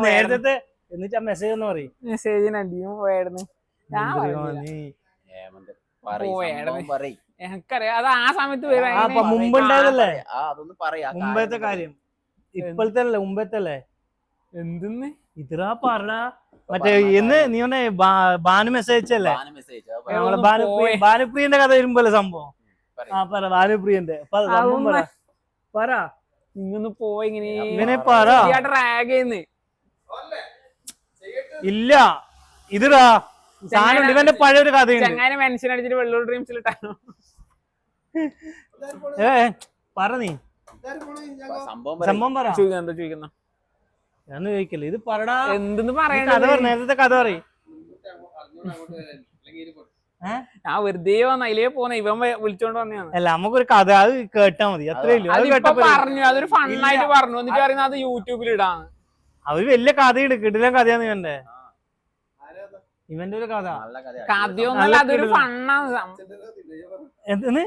നേരത്തെ എന്നിട്ട് മെസ്സേജ് ഒന്ന് പറയും. മെസ്സേജിന് അടിയും പോയായിരുന്നു. എനിക്കറിയാം അത് ആ സമയത്ത് മുമ്പുണ്ടായതല്ലേ, മുമ്പത്തെ കാര്യം. ഇപ്പോഴത്തെ അല്ലേ, മുമ്പത്തെ അല്ലേ. എന്തെന്ന് ഇതാ പറഞ്ഞ മറ്റേ ഇന്ന് നീ ബാനു മെസ്സേജ് അല്ലേ, ഭാനുപ്രിയന്റെ കഥ വരുമ്പോലെ സംഭവം. ആ പറ, ഭാനുപ്രിയന്റെ പറ. ഇങ്ങനെ പോയി ഇങ്ങനെ പറ. ഇല്ല ഇതാ സാധനം ഇവന്റെ പഴയൊരു കഥയുണ്ട്. ചങ്ങാനെ മെൻഷൻ അടിച്ചിട്ട് വെള്ളൂർ ഡ്രീംസിൽ ഇട്ടാണോ? പറ നീ സംഭവം പറ. ചോദിക്കുന്ന ഞാൻ ചോദിക്കല്ലേ, ഇത് പറടാ. എന്തെന്ന് പറയാ, കഥ പറ, നേരത്തെ കഥ പറയും. ഞാൻ വെറുതെ വന്ന അതിലേ പോന്ന ഇവൻ വിളിച്ചോണ്ട് വന്നതാണ്. അല്ല നമുക്കൊരു കഥ അത് കേട്ടാ മതി, അത്രയല്ലോ. പറഞ്ഞു അതൊരു ഫണ്ണായിട്ട് പറഞ്ഞു, എന്നിട്ട് പറയുന്നത് അത് യൂട്യൂബിൽ ഇടാണ്. അവര് വലിയ കഥയുണ്ട്, കിടിലൻ കഥയാന്ന് ഇവന്റെ ഒരു കഥ. കഥയൊന്നല്ല, അതൊരു ഫണ്ണാണ്. എന്തെന്ന്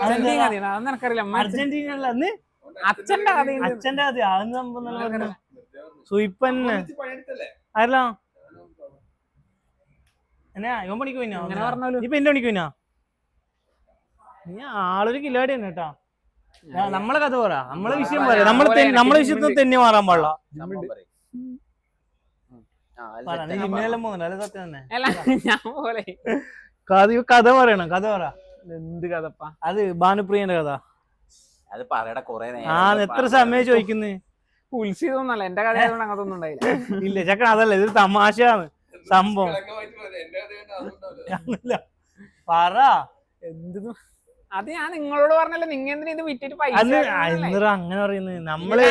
അതെനിക്കറിയില്ല. അർജന്റീന അച്ഛന്റെ കഥ, അച്ഛന്റെ കഥ. അത് സംഭവം സുയിപ്പന്നെ അല്ല എന്നാ ഇവൻ പണിക്ക് പോയിനാ. ഇപ്പൊ എന്റെ പണിക്ക് പോയിനാ. നീ ആളൊരു കില്ലാടി തന്നെ കേട്ടാ. നമ്മളെ കഥ പറ, നമ്മളെ വിഷയം പറയാ. നമ്മളെ വിഷയത്തിൽ തന്നെ മാറാൻ പാടില്ല. ജിമ്മിനെല്ലാം പോകുന്നുണ്ട്, അല്ലെ? സത്യം തന്നെ. കഥ പറയണം, കഥ പറ. എന്ത് കഥപ്പാ അത്? ഭാനുപ്രിയന്റെ കഥ. അത് പറയടാ, കൊറേ എത്ര സമയം ചോദിക്കുന്നു. ഉത്സവമൊന്നല്ല, എന്റെ കഥ അങ്ങനത്തെ ഒന്നും ഉണ്ടായില്ല. ഇല്ല ചക്കൻ, അതല്ല, ഇത് തമാശയാണ് സംഭവം. പറ. എന്ത് അത് ഞാൻ നിങ്ങളോട് പറഞ്ഞല്ലോ, നിങ്ങൾ എന്തിനാ ഇത് വിറ്റിട്ട് പൈസ അങ്ങനെ പറയുന്നത്? നമ്മള്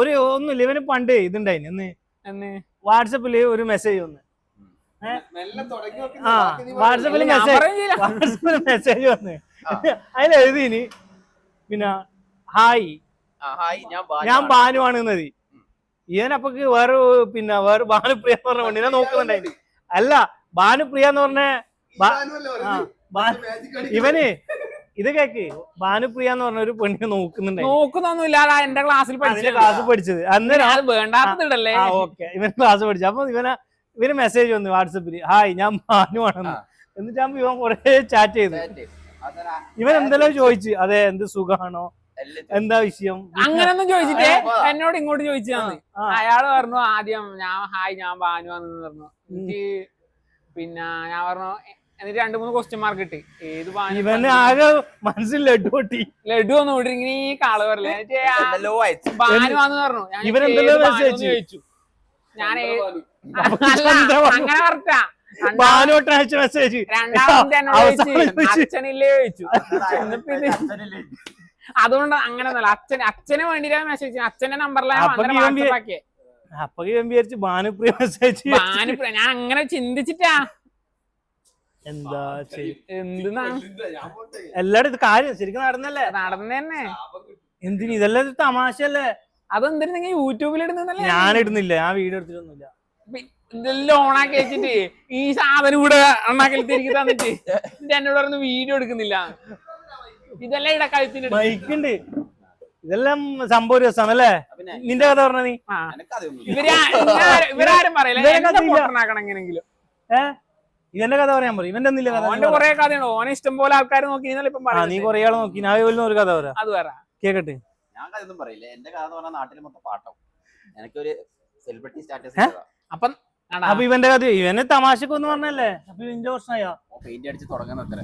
ഒരു ഒന്നുമില്ല, ഇവന് പണ്ട് ഇതുണ്ടായിന് വാട്സപ്പില് ഒരു മെസ്സേജ് വന്ന്. വാട്സപ്പില് മെസ്സേജ് വന്ന് അതിലെഴുതിന് പിന്നെ ഹായ് ഞാൻ ഭാനുവാണ് എന്നത്. ഇവനപ്പൊക്ക് വേറെ ഭാനുപ്രിയ എന്ന് പറഞ്ഞ പെണ്ണിനെ നോക്കുന്നുണ്ടായി. അല്ല, ഭാനുപ്രിയ എന്ന് പറഞ്ഞ ഇവന് ഇത് കേക്ക്, ഭാനുപ്രിയ എന്ന് പറഞ്ഞ ഒരു പെണ്ണിനെ നോക്കുന്നൊന്നുമില്ല. എന്റെ ക്ലാസ്സിൽ പഠിച്ചത് അന്നേരം ഇവൻ ക്ലാസ് പഠിച്ചു. അപ്പൊ ഇവന് മെസ്സേജ് വന്നു വാട്സപ്പില്, ഹായ് ഞാൻ ഭാനുവാണെന്ന്. എന്നിട്ടാകുമ്പോ ഇവൻ കൊറേ ചാറ്റ് ചെയ്തു. ഇവൻ എന്തെല്ലാം ചോദിച്ചു, അതെ എന്ത് സുഖാണോ, എന്താ വിഷയം, അങ്ങനൊന്നും ചോദിച്ചിട്ടേ എന്നോട് ഇങ്ങോട്ട് ചോദിച്ചാണ്. അയാള് പറഞ്ഞു ആദ്യം ഹായ് ഞാൻ ഭാനുവാന്ന് പറഞ്ഞു. എനിക്ക് പിന്നെ ഞാൻ പറഞ്ഞു, എന്നിട്ട് 2-3 ക്വസ്റ്റ്യൻ മാർക്ക് കിട്ടി. ഏത് ആകെ മനസ്സിൽ ലഡു പൊട്ടി. ലഡു ഒന്നും ഇവിടെ ഇങ്ങനെ ഈ കാള് പറയില്ലേ, ഭാനുവാന്ന് പറഞ്ഞു. ചോദിച്ചു ഞാൻ അങ്ങനെ പറഞ്ഞാ. രണ്ടാമത്തെ അച്ഛനില്ലേ ചോദിച്ചു. അതുകൊണ്ട് അങ്ങനെ അച്ഛന് വേണ്ടിയിട്ടാണ് മെസ്സേജ്. അച്ഛന്റെ നമ്പറിലാണ് ഭാനുപ്രിയ മെസ്സേജ്. ഭാനുപ്രിയ ഞാൻ അങ്ങനെ ചിന്തിച്ചിട്ടാ. എന്താ എന്തിനാ എല്ലാരും ഇത് കാര്യം ശരിക്കും നടന്നല്ലേ? നടന്നെ. എന്തിന് ഇതെല്ലാം തമാശല്ലേ? അതെന്തിനു നിങ്ങൾ യൂട്യൂബിൽ ഇടുന്നല്ലേ? ഞാൻ ഇടുന്നില്ല, ഞാൻ വീഡിയോ എടുത്തിട്ടൊന്നുമില്ല. ഇതെല്ലാം ഓണാക്കി വെച്ചിട്ട് ഈ സാധനം കൂടെ ഓണാക്കി തിരികെ തന്നിട്ട് എന്നോട് പറഞ്ഞു വീഡിയോ എടുക്കുന്നില്ല. ഇതെല്ലാം ഇവിടെ കഴുത്തിന് ബൈക്കുണ്ട്, ഇതെല്ലാം സംഭവ രസമാണല്ലേ? നിന്റെ കഥ പറഞ്ഞ നീ. ഇവരാരും പറയില്ല എങ്ങനെങ്കിലും. ഇവന്റെ കഥ പറയാൻ പറയും. ഇവന്റെ ഒന്നില്ല കഥ. ഓന്റെ കൊറേ കഥയുണ്ട്. ഓനെ ഇഷ്ടം പോലെ ആൾക്കാർ നോക്കി. നീ കൊറേ ആളെ നോക്കി. ഞാൻ ഒരു കഥ പറയാം, അത് പറയാ കേക്കട്ടെ. ഞാൻ കഥയൊന്നും പറയില്ല. എന്റെ കഥ എന്ന് പറഞ്ഞാൽ നാട്ടിൽ മൊത്തം പാട്ടാവും. എനിക്കൊരു സെലിബ്രിറ്റി സ്റ്റാറ്റസ്. അപ്പൊ ഇവന്റെ കഥ ഇവന് തമാശക്കൊന്ന് പറഞ്ഞല്ലേ? അപ്പൊ ഇവന്റെ പ്രശ്നമായോ? പെയിന്റ് അടിച്ച് തുടങ്ങുന്ന അത്ര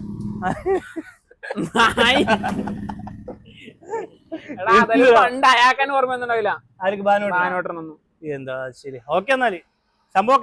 അയാൾക്കാൻ ഓർമ്മ ഒന്നും ഉണ്ടാവില്ല. ആർക്ക്? ഭാനുവേട്ടനൊന്നും. എന്താ ശരി, ഓക്കെ എന്നാല് സംഭവം.